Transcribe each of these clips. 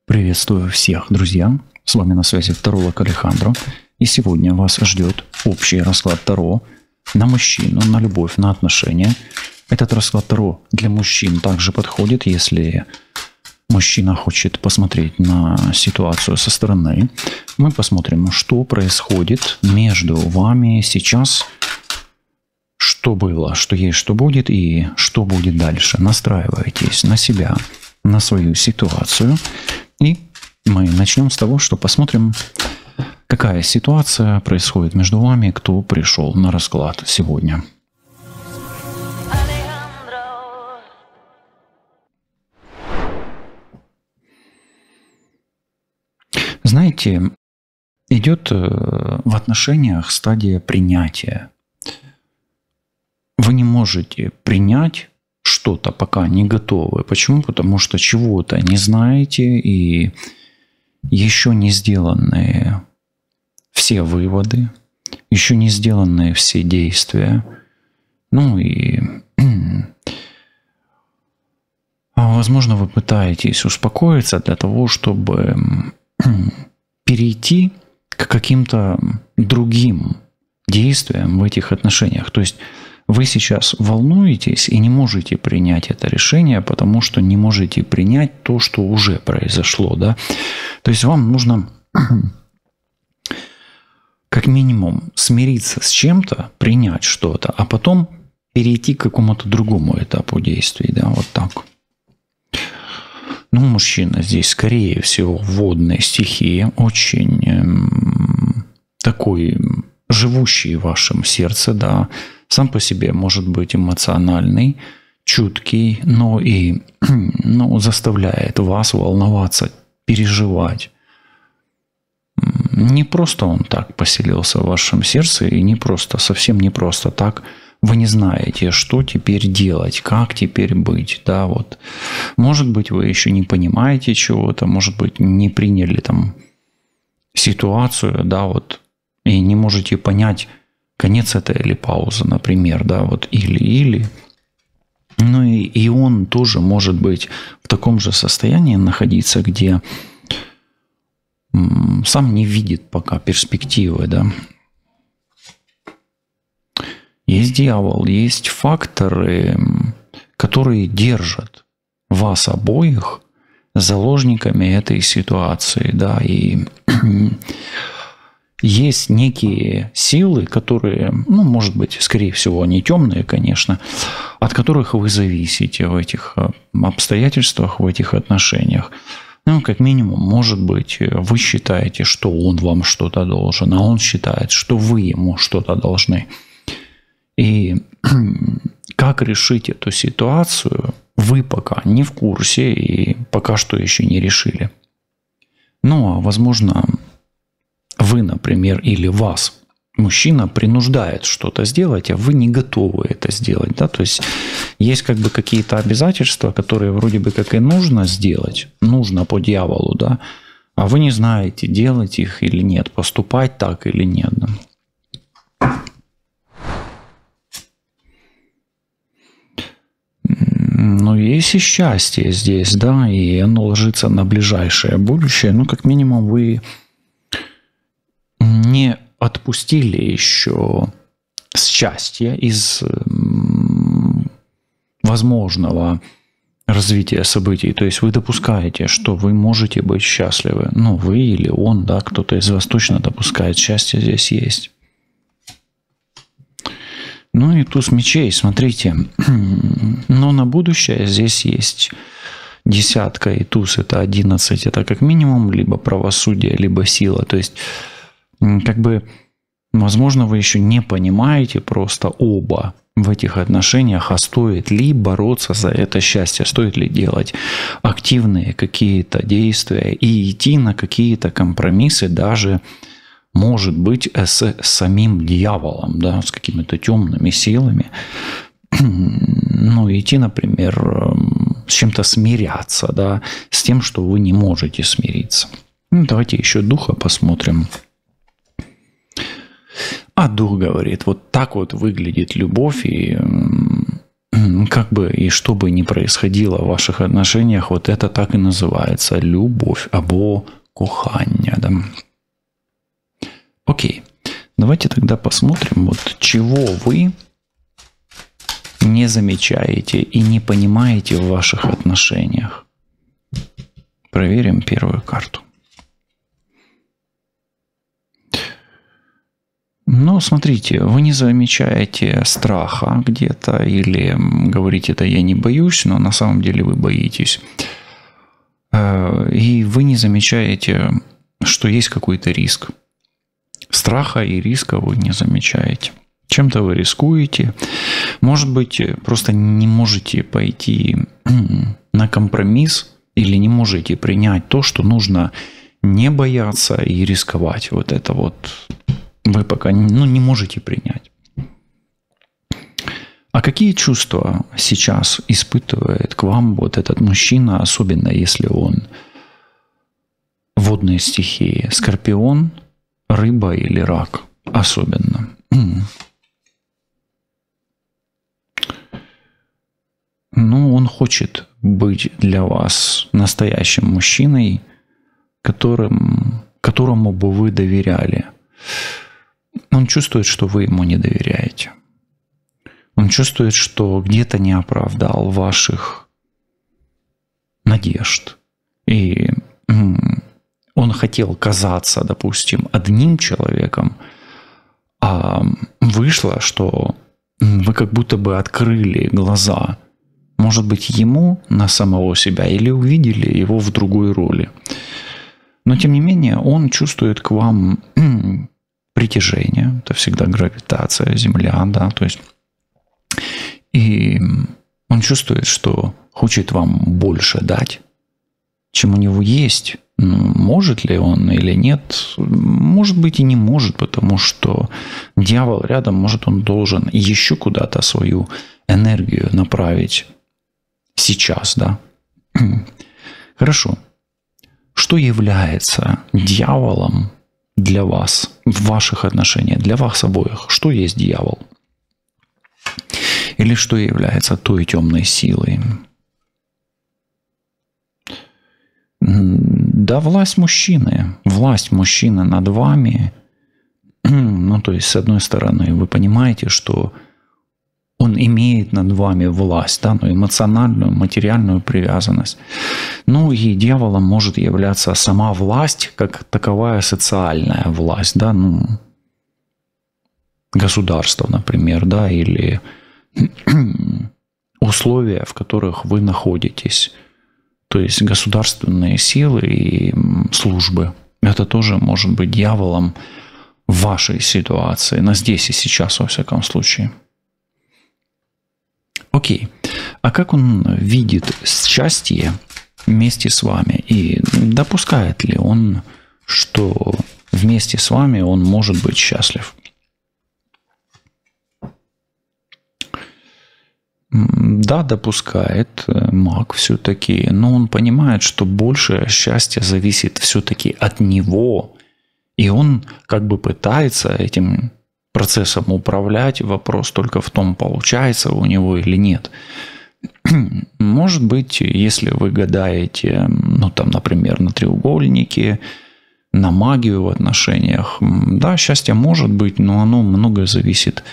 Приветствую всех, друзья! С вами на связи таролог Алехандро. И сегодня вас ждет общий расклад Таро на мужчину, на любовь, на отношения. Этот расклад Таро для мужчин также подходит, если мужчина хочет посмотреть на ситуацию со стороны. Мы посмотрим, что происходит между вами сейчас, что было, что есть, что будет и что будет дальше. Настраивайтесь на себя, на свою ситуацию. И мы начнем с того, что посмотрим, какая ситуация происходит между вами, кто пришел на расклад сегодня. Знаете, идет в отношениях стадия принятия. Вы не можете принять что-то, пока не готовы. Почему? Потому что чего-то не знаете и еще не сделаны все выводы, еще не сделаны все действия. Ну и возможно, вы пытаетесь успокоиться для того, чтобы перейти к каким-то другим действиям в этих отношениях. То есть вы сейчас волнуетесь и не можете принять это решение, потому что не можете принять то, что уже произошло. Да? То есть вам нужно как минимум смириться с чем-то, принять что-то, а потом перейти к какому-то другому этапу действий. Да? Вот так. Ну, мужчина здесь, скорее всего, в водной стихии, очень такой живущий в вашем сердце, да, сам по себе может быть эмоциональный, чуткий, но и заставляет вас волноваться, переживать. Не просто он так поселился в вашем сердце, и не просто, совсем не просто так. Вы не знаете, что теперь делать, как теперь быть. Да, вот. Может быть, вы еще не понимаете чего-то, может быть, не приняли там ситуацию, да, вот, и не можете понять, конец это или пауза, например, да, вот или. Ну и он тоже может быть в таком же состоянии находиться, где сам не видит пока перспективы, да. Есть дьявол, есть факторы, которые держат вас обоих заложниками этой ситуации, да, и есть некие силы, которые, ну, может быть, скорее всего, они темные, конечно, от которых вы зависите в этих обстоятельствах, в этих отношениях. Ну, как минимум, может быть, вы считаете, что он вам что-то должен, а он считает, что вы ему что-то должны. И как решить эту ситуацию, вы пока не в курсе и пока что еще не решили. Ну, а возможно, вы, например, или вас мужчина принуждает что-то сделать, а вы не готовы это сделать. Да? То есть есть как бы какие-то обязательства, которые вроде бы как и нужно сделать, нужно по дьяволу, да? А вы не знаете, делать их или нет, поступать так или нет. Да? Ну, есть и счастье здесь, да, и оно ложится на ближайшее будущее. Ну, как минимум, вы не отпустили еще счастье из возможного развития событий. То есть вы допускаете, что вы можете быть счастливы. Ну, вы или он, да, кто-то из вас точно допускает, счастье здесь есть. Ну и туз мечей, смотрите, но на будущее здесь есть десятка, и туз это 11, это как минимум либо правосудие, либо сила. То есть, как бы, возможно, вы еще не понимаете просто оба в этих отношениях, а стоит ли бороться за это счастье, стоит ли делать активные какие-то действия и идти на какие-то компромиссы даже, может быть, с самим дьяволом, да, с какими-то темными силами. Ну, идти, например, с чем-то смиряться, да, с тем, что вы не можете смириться. Ну, давайте еще духа посмотрим. А дух говорит, вот так вот выглядит любовь, и как бы и что бы ни происходило в ваших отношениях, вот это так и называется любовь або кохання. Да? Окей, давайте тогда посмотрим, вот чего вы не замечаете и не понимаете в ваших отношениях. Проверим первую карту. Но смотрите, вы не замечаете страха где-то или говорите, да я не боюсь, но на самом деле вы боитесь. И вы не замечаете, что есть какой-то риск. Страха и риска вы не замечаете. Чем-то вы рискуете. Может быть, просто не можете пойти на компромисс или не можете принять то, что нужно не бояться и рисковать. Вот это вот вы пока не можете принять. А какие чувства сейчас испытывает к вам вот этот мужчина, особенно если он водные стихии? Скорпион, рыба или рак? Особенно. Ну, он хочет быть для вас настоящим мужчиной, которому бы вы доверяли. Он чувствует, что вы ему не доверяете. Он чувствует, что где-то не оправдал ваших надежд. И он хотел казаться, допустим, одним человеком, а вышло, что вы как будто бы открыли глаза, может быть, ему на самого себя или увидели его в другой роли. Но, тем не менее, он чувствует к вам притяжение, это всегда гравитация, Земля, да, то есть, и он чувствует, что хочет вам больше дать, чем у него есть. Может ли он или нет? Может быть и не может, потому что дьявол рядом, может он должен еще куда-то свою энергию направить сейчас, да. Хорошо. Что является дьяволом для вас, в ваших отношениях, для вас обоих? Что есть дьявол? Или что является той темной силой? Да, власть мужчины. Власть мужчины над вами. Ну, то есть, с одной стороны, вы понимаете, что он имеет над вами власть, да, ну, эмоциональную, материальную привязанность. Ну и дьяволом может являться сама власть, как таковая социальная власть, да, ну, государство, например, да, или условия, в которых вы находитесь. То есть государственные силы и службы. Это тоже может быть дьяволом в вашей ситуации, на здесь и сейчас, во всяком случае. Окей. А как он видит счастье вместе с вами? И допускает ли он, что вместе с вами он может быть счастлив? Да, допускает маг все-таки, но он понимает, что большее счастье зависит все-таки от него, и он как бы пытается этим процессом управлять. Вопрос только в том, получается у него или нет. Может быть, если вы гадаете, ну там, например, на треугольнике, на магию в отношениях, да, счастье может быть, но оно многое зависит,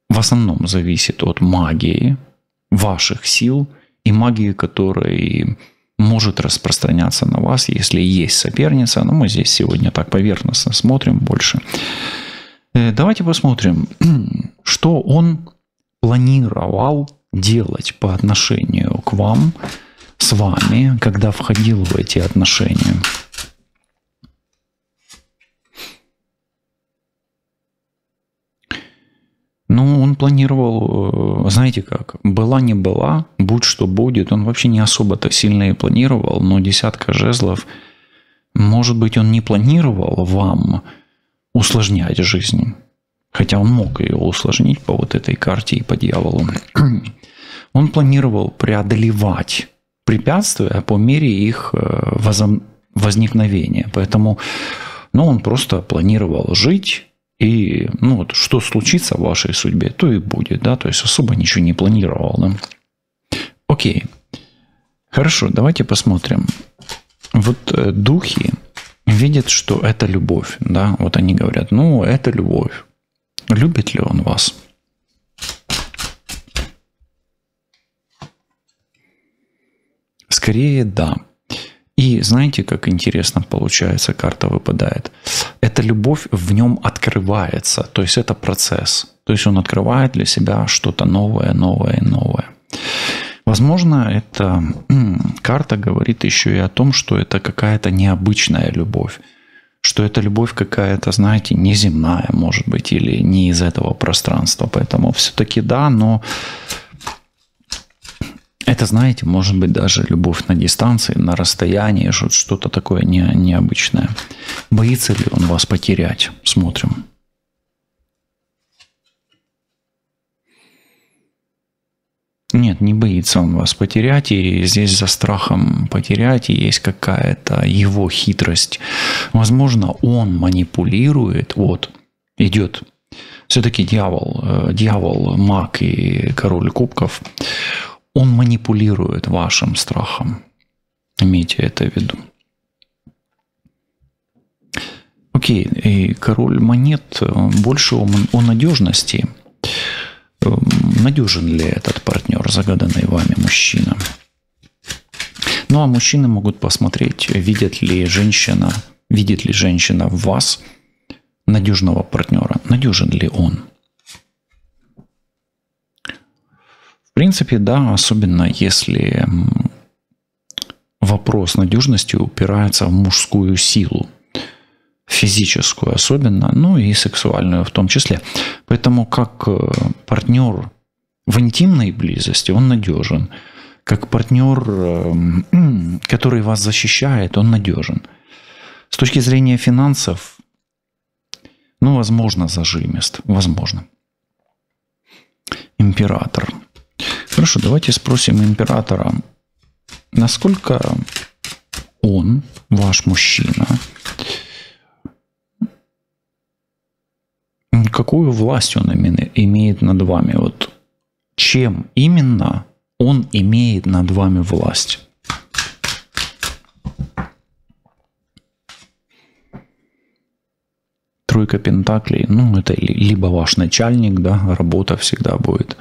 в основном зависит от магии, ваших сил и магии, которая может распространяться на вас, если есть соперница. Но мы здесь сегодня так поверхностно смотрим больше. Давайте посмотрим, что он планировал делать по отношению к вам, с вами, когда входил в эти отношения. Ну, он планировал, знаете как, была не была, будь что будет. Он вообще не особо-то сильно и планировал, но десятка жезлов, может быть, он не планировал вам усложнять жизнь. Хотя он мог ее усложнить по вот этой карте и по дьяволу. Он планировал преодолевать препятствия по мере их возникновения. Поэтому он просто планировал жить И ну, вот, что случится в вашей судьбе, то и будет, да, то есть особо ничего не планировал, да. Окей, хорошо, давайте посмотрим. Вот духи видят, что это любовь, да, вот они говорят, ну, это любовь. Любит ли он вас? Скорее, да. И знаете, как интересно получается, карта выпадает. Эта любовь в нем открывается, то есть это процесс. То есть он открывает для себя что-то новое, новое, новое. Возможно, эта карта говорит еще и о том, что это какая-то необычная любовь. Что это любовь какая-то, знаете, неземная, может быть, или не из этого пространства. Поэтому все-таки да, но это, знаете, может быть даже любовь на дистанции, на расстоянии, что-то такое необычное. Боится ли он вас потерять? Смотрим. Нет, не боится он вас потерять, и здесь за страхом потерять есть какая-то его хитрость. Возможно, он манипулирует, вот, идет. Все-таки дьявол, маг и король кубков, он манипулирует вашим страхом. Имейте это в виду. Окей, и король монет больше о надежности. Надежен ли этот партнер, загаданный вами мужчина? Ну а мужчины могут посмотреть, видит ли женщина в вас надежного партнера, надежен ли он. В принципе, да, особенно если вопрос надежности упирается в мужскую силу. Физическую особенно, ну и сексуальную в том числе. Поэтому как партнер в интимной близости он надежен. Как партнер, который вас защищает, он надежен. С точки зрения финансов, ну, возможно, зажимист. Возможно. Император. Хорошо, давайте спросим императора, насколько он, ваш мужчина, какую власть он имеет над вами? Вот чем именно он имеет над вами власть? Тройка пентаклей, ну это либо ваш начальник, да, работа всегда будет,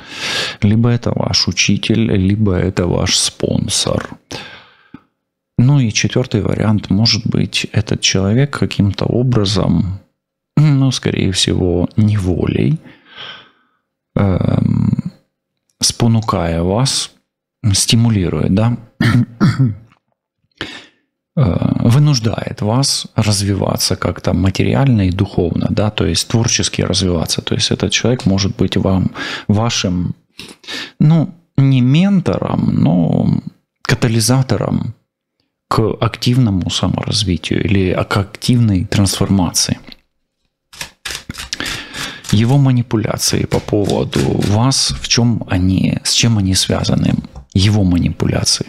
либо это ваш учитель, либо это ваш спонсор. Ну и четвертый вариант, может быть, этот человек каким-то образом, ну, скорее всего, неволей, спонукая вас, стимулирует, да, вынуждает вас развиваться как-то материально и духовно, да, то есть творчески развиваться. То есть этот человек может быть вашим, ну, не ментором, но катализатором к активному саморазвитию или к активной трансформации. Его манипуляции по поводу вас, с чем они связаны? Его манипуляции.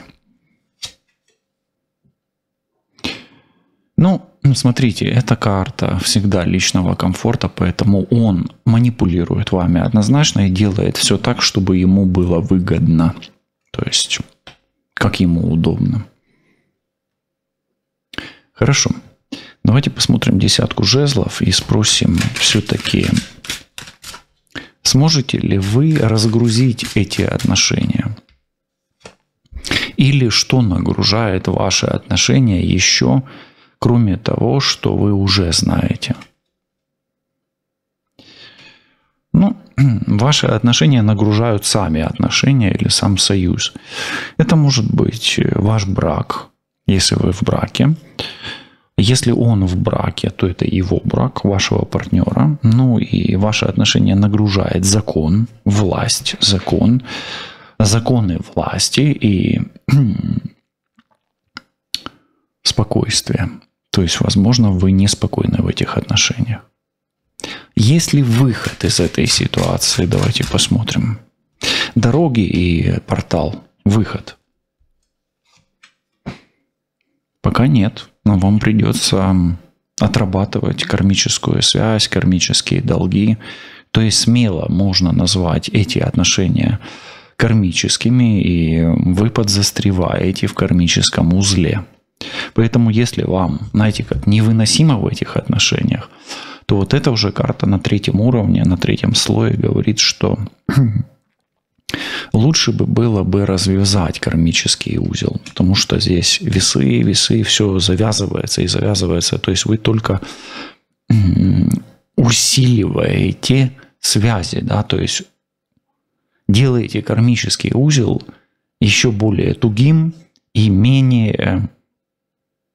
Ну, смотрите, эта карта всегда личного комфорта, поэтому он манипулирует вами однозначно и делает все так, чтобы ему было выгодно. То есть, как ему удобно. Хорошо. Давайте посмотрим десятку жезлов и спросим все-таки, сможете ли вы разгрузить эти отношения? Или что нагружает ваши отношения еще, кроме того, что вы уже знаете? Ну, ваши отношения нагружают сами отношения или сам союз. Это может быть ваш брак, если вы в браке. Если он в браке, то это его брак, вашего партнера. Ну и ваши отношения нагружает закон, власть, законы власти и спокойствие. То есть, возможно, вы неспокойны в этих отношениях. Есть ли выход из этой ситуации? Давайте посмотрим. Дороги и портал. Выход. Пока нет. Но вам придется отрабатывать кармическую связь, кармические долги. То есть смело можно назвать эти отношения кармическими, и вы подзастреваете в кармическом узле. Поэтому если вам, знаете, как невыносимо в этих отношениях, то вот эта уже карта на 3-м уровне, на 3-м слое говорит, что лучше бы было бы развязать кармический узел, потому что здесь весы, все завязывается и завязывается. То есть вы только усиливаете связи, да, то есть делаете кармический узел еще более тугим и менее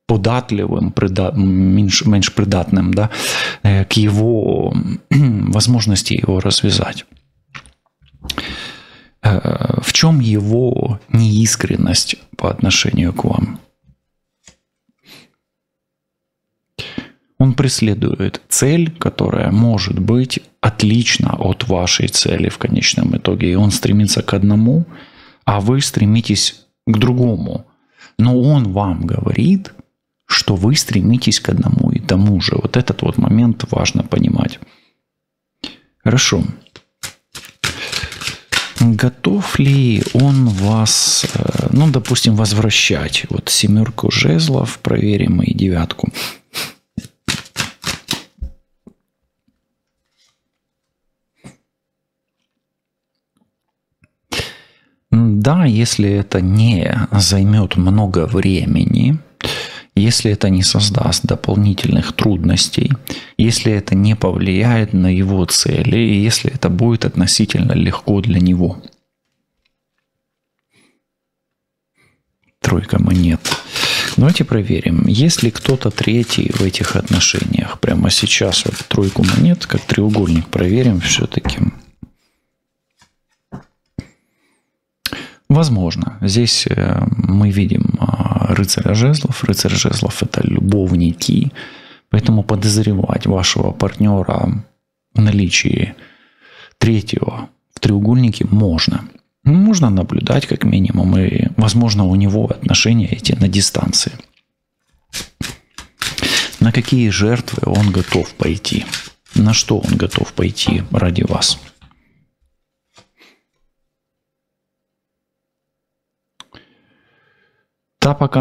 податливым, меньше придатным, да, к его возможности его развязать. В чем его неискренность по отношению к вам? Он преследует цель, которая может быть отлична от вашей цели в конечном итоге. И он стремится к одному, а вы стремитесь к другому. Но он вам говорит, что вы стремитесь к одному и тому же. Вот этот вот момент важно понимать. Хорошо. Готов ли он вас, ну, допустим, возвращать? Вот 7 жезлов, проверим, и 9. Да, если это не займет много времени, если это не создаст дополнительных трудностей, если это не повлияет на его цели, и если это будет относительно легко для него. 3 монет. Давайте проверим, есть ли кто-то третий в этих отношениях. Прямо сейчас вот 3 монет, как треугольник, проверим все-таки. Возможно. Здесь мы видим рыцаря жезлов. Рыцарь жезлов – это любовники. Поэтому подозревать вашего партнера в наличии третьего в треугольнике можно. Можно наблюдать как минимум. И, возможно, у него отношения эти на дистанции. На какие жертвы он готов пойти? На что он готов пойти ради вас? Да, пока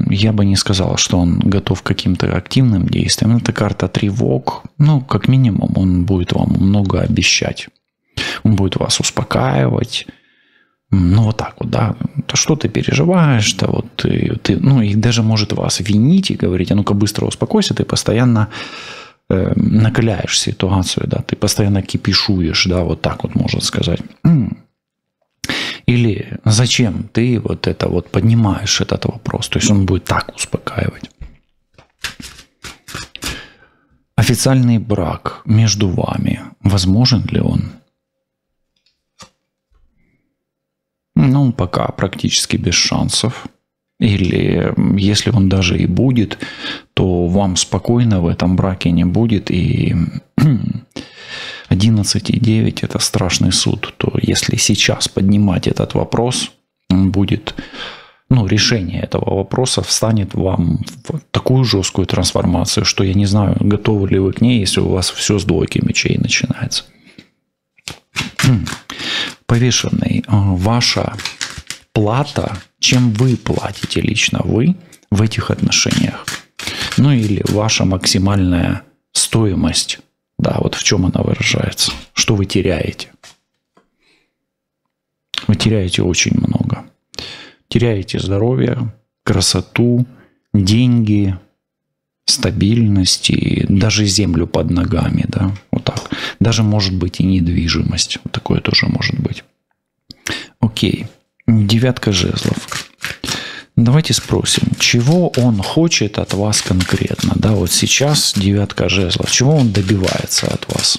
я бы не сказал, что он готов к каким-то активным действиям. Это карта тревог. Ну, как минимум, он будет вам много обещать. Он будет вас успокаивать. Ну, вот так вот, да. Да что ты переживаешь? Да вот ты, ну, и даже может вас винить и говорить, а ну-ка быстро успокойся, ты постоянно накаляешь ситуацию, да, ты постоянно кипишуешь, да, вот так вот можно сказать. Или зачем ты вот это вот поднимаешь этот вопрос? То есть он будет так успокаивать. Официальный брак между вами, возможен ли он? Ну, пока практически без шансов. Или если он даже и будет, то вам спокойно в этом браке не будет. И 11,9 – это страшный суд. То если сейчас поднимать этот вопрос, он будет, ну, решение этого вопроса встанет вам в такую жесткую трансформацию, что я не знаю, готовы ли вы к ней, если у вас все с 2 мечей начинается. Повешенный. Ваша плата, чем вы платите лично вы в этих отношениях? Ну или ваша максимальная стоимость. Да, вот в чем она выражается. Что вы теряете? Вы теряете очень много. Теряете здоровье, красоту, деньги, стабильность и даже землю под ногами. Да, вот так. Даже может быть и недвижимость. Вот такое тоже может быть. Окей. 9 жезлов. Давайте спросим, чего он хочет от вас конкретно? Да, вот сейчас 9 жезлов. Чего он добивается от вас?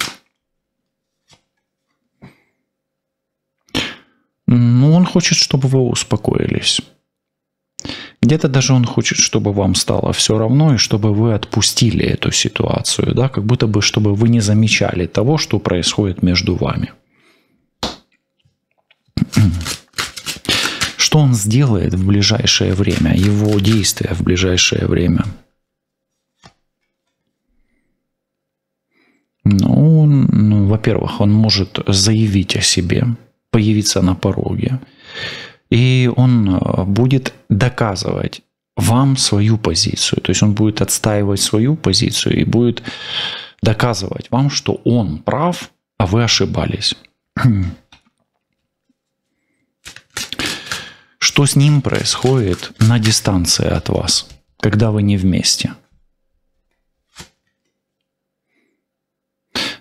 Ну, он хочет, чтобы вы успокоились. Где-то даже он хочет, чтобы вам стало все равно, и чтобы вы отпустили эту ситуацию. Да? Как будто бы, чтобы вы не замечали того, что происходит между вами. Что он сделает в ближайшее время? Его действия в ближайшее время? во-первых, он может заявить о себе, появиться на пороге, и он будет доказывать вам свою позицию. То есть он будет отстаивать свою позицию и будет доказывать вам, что он прав, а вы ошибались. Что с ним происходит на дистанции от вас, когда вы не вместе?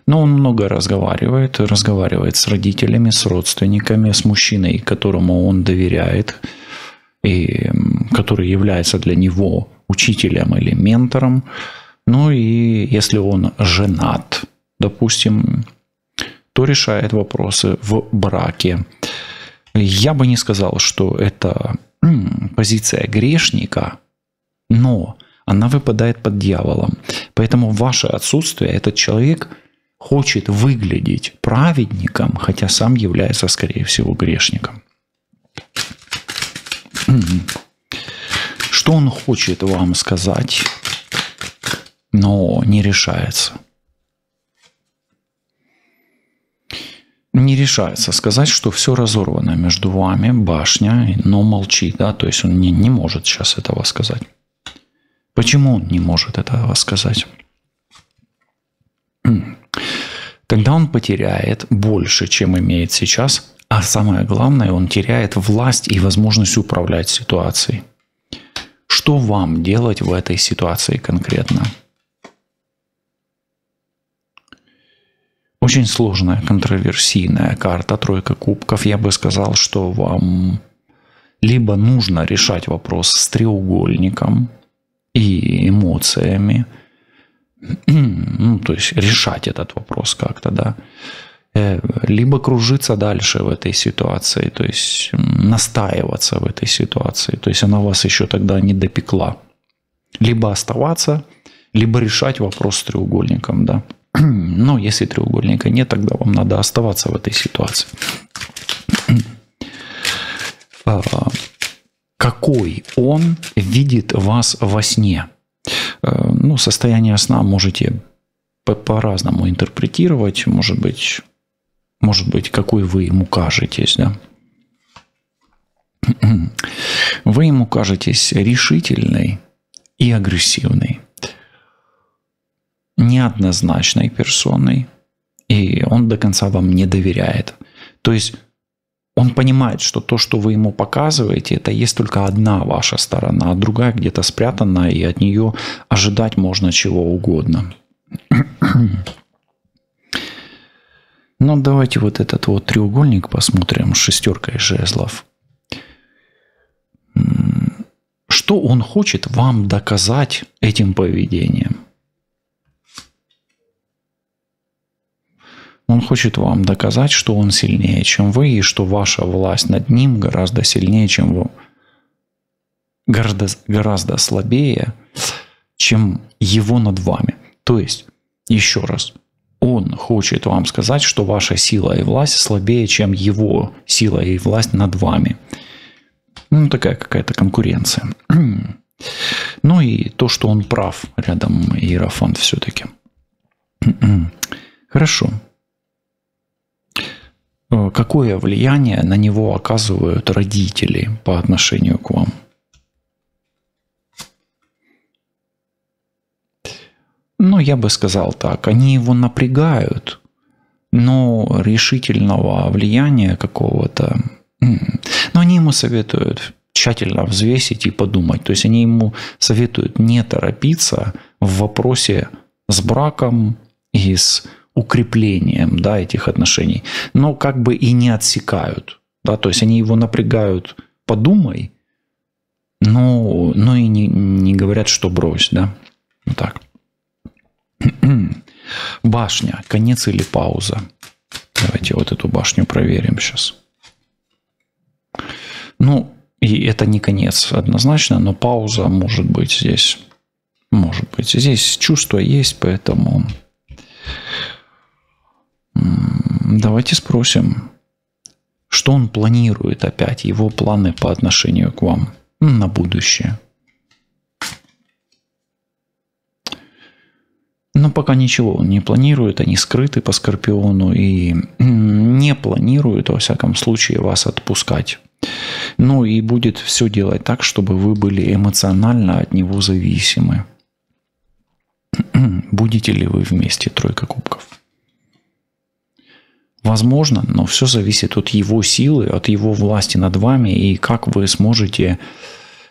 Но он много разговаривает с родителями, с родственниками, с мужчиной, которому он доверяет, и который является для него учителем или ментором. Ну и если он женат, допустим, то решает вопросы в браке. Я бы не сказал, что это позиция грешника, но она выпадает под дьяволом. Поэтому в ваше отсутствие этот человек хочет выглядеть праведником, хотя сам является, скорее всего, грешником. Что он хочет вам сказать, но не решается? Не решается сказать, что все разорвано между вами, башня, но молчит, да, то есть он не может сейчас этого сказать. Почему он не может этого сказать? Тогда он потеряет больше, чем имеет сейчас, а самое главное, он теряет власть и возможность управлять ситуацией. Что вам делать в этой ситуации конкретно? Очень сложная, контроверсийная карта, тройка кубков. Я бы сказал, что вам либо нужно решать вопрос с треугольником и эмоциями, ну, то есть решать этот вопрос как-то, да, либо кружиться дальше в этой ситуации, то есть настаиваться в этой ситуации, то есть она вас еще тогда не допекла. Либо оставаться, либо решать вопрос с треугольником, да. Но если треугольника нет, тогда вам надо оставаться в этой ситуации. Какой он видит вас во сне? Ну, состояние сна можете по-разному интерпретировать. Может быть, какой вы ему кажетесь, да? Вы ему кажетесь решительной и агрессивной, неоднозначной персоной, и он до конца вам не доверяет. То есть он понимает, что то, что вы ему показываете, это есть только одна ваша сторона, а другая где-то спрятана, и от нее ожидать можно чего угодно. Но давайте вот этот вот треугольник посмотрим с шестеркой жезлов. Что он хочет вам доказать этим поведением? Он хочет вам доказать, что он сильнее, чем вы, и что ваша власть над ним гораздо сильнее, чем вы. Гораздо слабее, чем его над вами. То есть, еще раз, он хочет вам сказать, что ваша сила и власть слабее, чем его сила и власть над вами. Ну, такая какая-то конкуренция. Ну и то, что он прав, рядом Иерофант все-таки. Хорошо. Какое влияние на него оказывают родители по отношению к вам? Ну, я бы сказал так, они его напрягают, но решительного влияния какого-то... Но они ему советуют тщательно взвесить и подумать. То есть они ему советуют не торопиться в вопросе с браком и с укреплением, да, этих отношений, но как бы и не отсекают. Да, то есть они его напрягают, подумай, но и не говорят, что брось. Да? Вот так. Башня, конец или пауза? Давайте вот эту башню проверим сейчас. Ну, и это не конец однозначно, но пауза может быть здесь. Может быть. Здесь чувство есть, поэтому... Давайте спросим, что он планирует опять, его планы по отношению к вам на будущее. Но пока ничего он не планирует, они скрыты по Скорпиону и не планируют, во всяком случае, вас отпускать. Ну и будет все делать так, чтобы вы были эмоционально от него зависимы. Будете ли вы вместе? Тройка кубков. Возможно, но все зависит от его силы, от его власти над вами и как вы сможете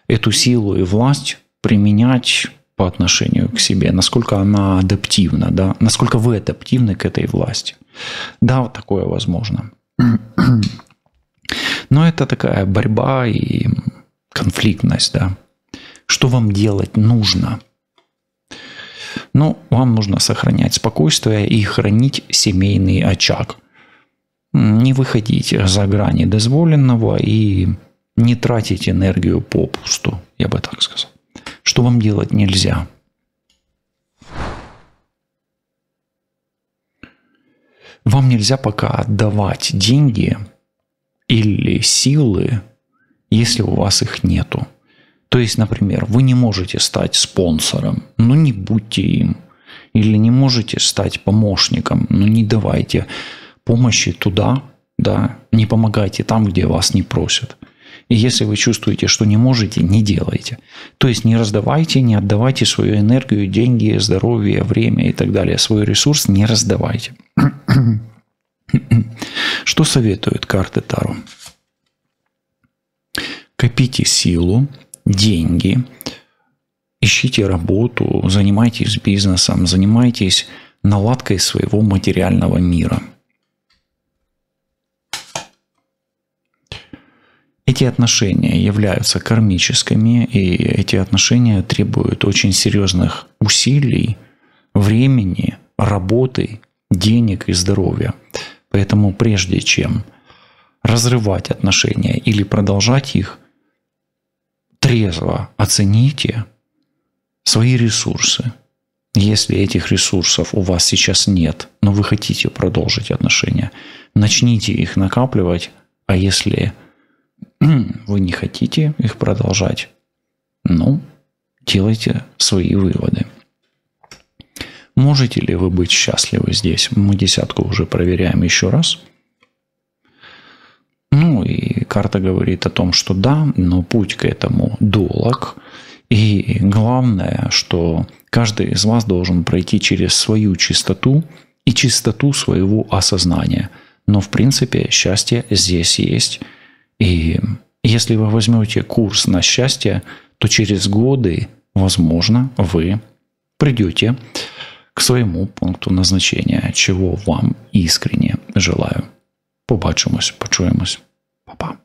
эту силу и власть применять по отношению к себе, насколько она адаптивна, да, насколько вы адаптивны к этой власти. Да, вот такое возможно. Но это такая борьба и конфликтность, да. Что вам делать нужно? Ну, вам нужно сохранять спокойствие и хранить семейный очаг. Не выходить за грани дозволенного и не тратить энергию попусту, я бы так сказал. Что вам делать нельзя? Вам нельзя пока отдавать деньги или силы, если у вас их нету. То есть, например, вы не можете стать спонсором, но не будьте им. Или не можете стать помощником, но не давайте помощи туда, да, не помогайте там, где вас не просят. И если вы чувствуете, что не можете, не делайте. То есть не раздавайте, не отдавайте свою энергию, деньги, здоровье, время и так далее. Свой ресурс не раздавайте. Что советуют карты Таро? Копите силу, деньги, ищите работу, занимайтесь бизнесом, занимайтесь наладкой своего материального мира. Эти отношения являются кармическими, и эти отношения требуют очень серьезных усилий, времени, работы, денег и здоровья. Поэтому прежде чем разрывать отношения или продолжать их, трезво оцените свои ресурсы. Если этих ресурсов у вас сейчас нет, но вы хотите продолжить отношения, начните их накапливать, а если вы не хотите их продолжать, ну, делайте свои выводы. Можете ли вы быть счастливы здесь? Мы десятку уже проверяем еще раз. Ну и карта говорит о том, что да, но путь к этому долг. И главное, что каждый из вас должен пройти через свою чистоту и чистоту своего осознания. Но в принципе счастье здесь есть. И если вы возьмете курс на счастье, то через годы, возможно, вы придете к своему пункту назначения, чего вам искренне желаю. Побачимось, почуємось. Па-па.